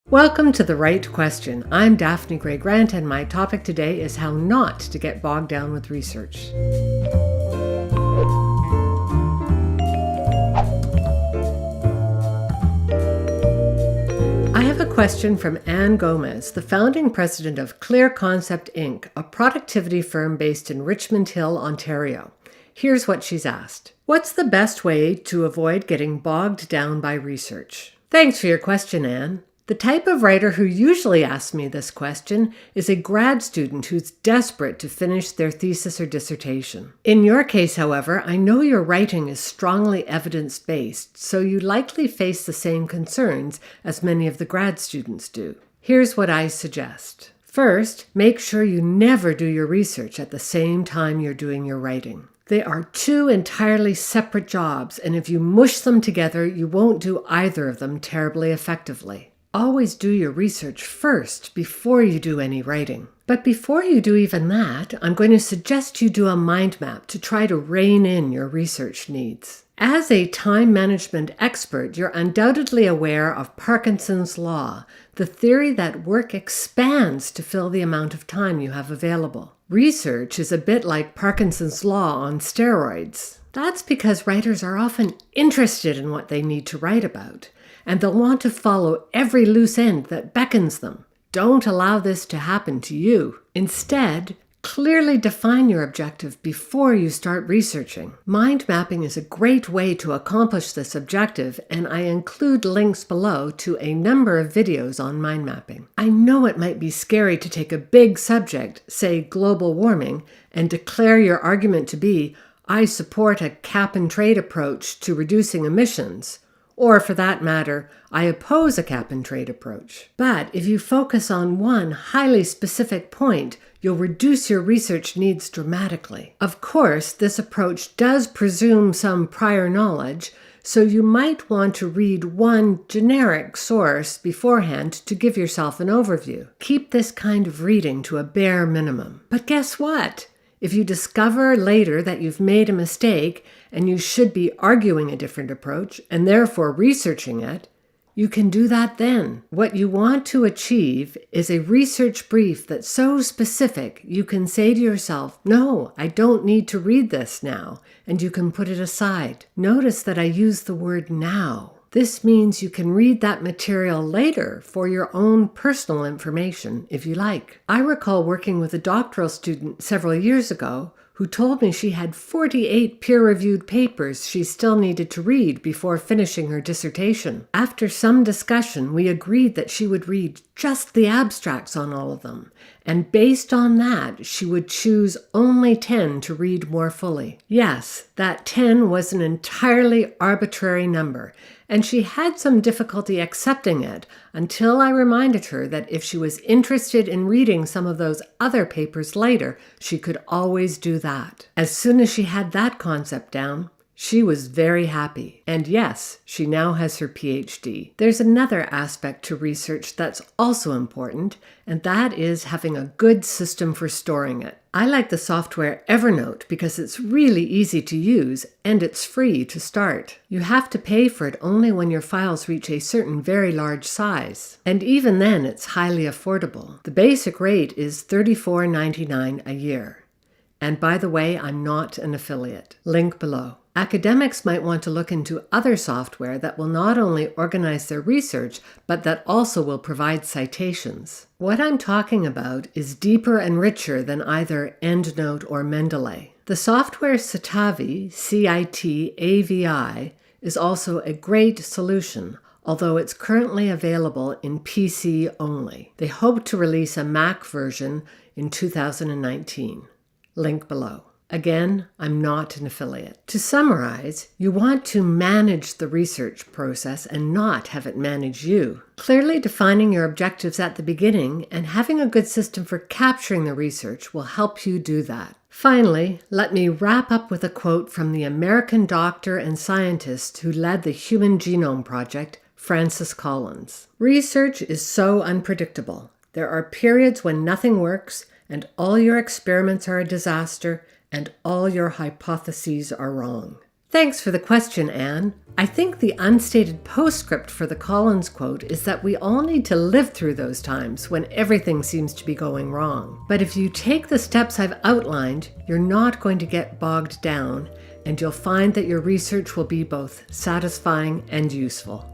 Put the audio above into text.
Welcome to The Right Question. I'm Daphne Gray Grant, and my topic today is how not to get bogged down with research. I have a question from Anne Gomez, the founding president of Clear Concept Inc., a productivity firm based in Richmond Hill, Ontario. Here's what she's asked. What's the best way to avoid getting bogged down by research? Thanks for your question, Anne. The type of writer who usually asks me this question is a grad student who's desperate to finish their thesis or dissertation. In your case, however, I know your writing is strongly evidence-based, so you likely face the same concerns as many of the grad students do. Here's what I suggest. First, make sure you never do your research at the same time you're doing your writing. They are two entirely separate jobs, and if you mush them together, you won't do either of them terribly effectively. Always do your research first before you do any writing. But before you do even that, I'm going to suggest you do a mind map to try to rein in your research needs. As a time management expert, you're undoubtedly aware of Parkinson's law, the theory that work expands to fill the amount of time you have available. Research is a bit like Parkinson's law on steroids. That's because writers are often interested in what they need to write about, and they'll want to follow every loose end that beckons them. Don't allow this to happen to you. Instead, clearly define your objective before you start researching. Mind mapping is a great way to accomplish this objective, and I include links below to a number of videos on mind mapping. I know it might be scary to take a big subject, say global warming, and declare your argument to be, I support a cap-and-trade approach to reducing emissions. Or, for that matter, I oppose a cap-and-trade approach. But if you focus on one highly specific point, you'll reduce your research needs dramatically. Of course, this approach does presume some prior knowledge, so you might want to read one generic source beforehand to give yourself an overview. Keep this kind of reading to a bare minimum. But guess what? If you discover later that you've made a mistake and you should be arguing a different approach and therefore researching it, you can do that then. What you want to achieve is a research brief that's so specific you can say to yourself, no, I don't need to read this now, and you can put it aside. Notice that I use the word now. This means you can read that material later for your own personal information if you like. I recall working with a doctoral student several years ago who told me she had 48 peer-reviewed papers she still needed to read before finishing her dissertation. After some discussion, we agreed that she would read just the abstracts on all of them, and based on that, she would choose only 10 to read more fully. Yes, that 10 was an entirely arbitrary number, and she had some difficulty accepting it until I reminded her that if she was interested in reading some of those other papers later, she could always do that. As soon as she had that concept down, she was very happy. And yes, she now has her PhD. There's another aspect to research that's also important, and that is having a good system for storing it. I like the software Evernote because it's really easy to use and it's free to start. You have to pay for it only when your files reach a certain very large size. And even then, it's highly affordable. The basic rate is $34.99 a year. And by the way, I'm not an affiliate. Link below. Academics might want to look into other software that will not only organize their research, but that also will provide citations. What I'm talking about is deeper and richer than either EndNote or Mendeley. The software Citavi, C-I-T-A-V-I, is also a great solution, although it's currently available in PC only. They hope to release a Mac version in 2019. Link below. Again, I'm not an affiliate. To summarize, you want to manage the research process and not have it manage you. Clearly defining your objectives at the beginning and having a good system for capturing the research will help you do that. Finally, let me wrap up with a quote from the American doctor and scientist who led the Human Genome Project, Francis Collins. Research is so unpredictable. There are periods when nothing works and all your experiments are a disaster and all your hypotheses are wrong. Thanks for the question, Anne. I think the unstated postscript for the Collins quote is that we all need to live through those times when everything seems to be going wrong. But if you take the steps I've outlined, you're not going to get bogged down, and you'll find that your research will be both satisfying and useful.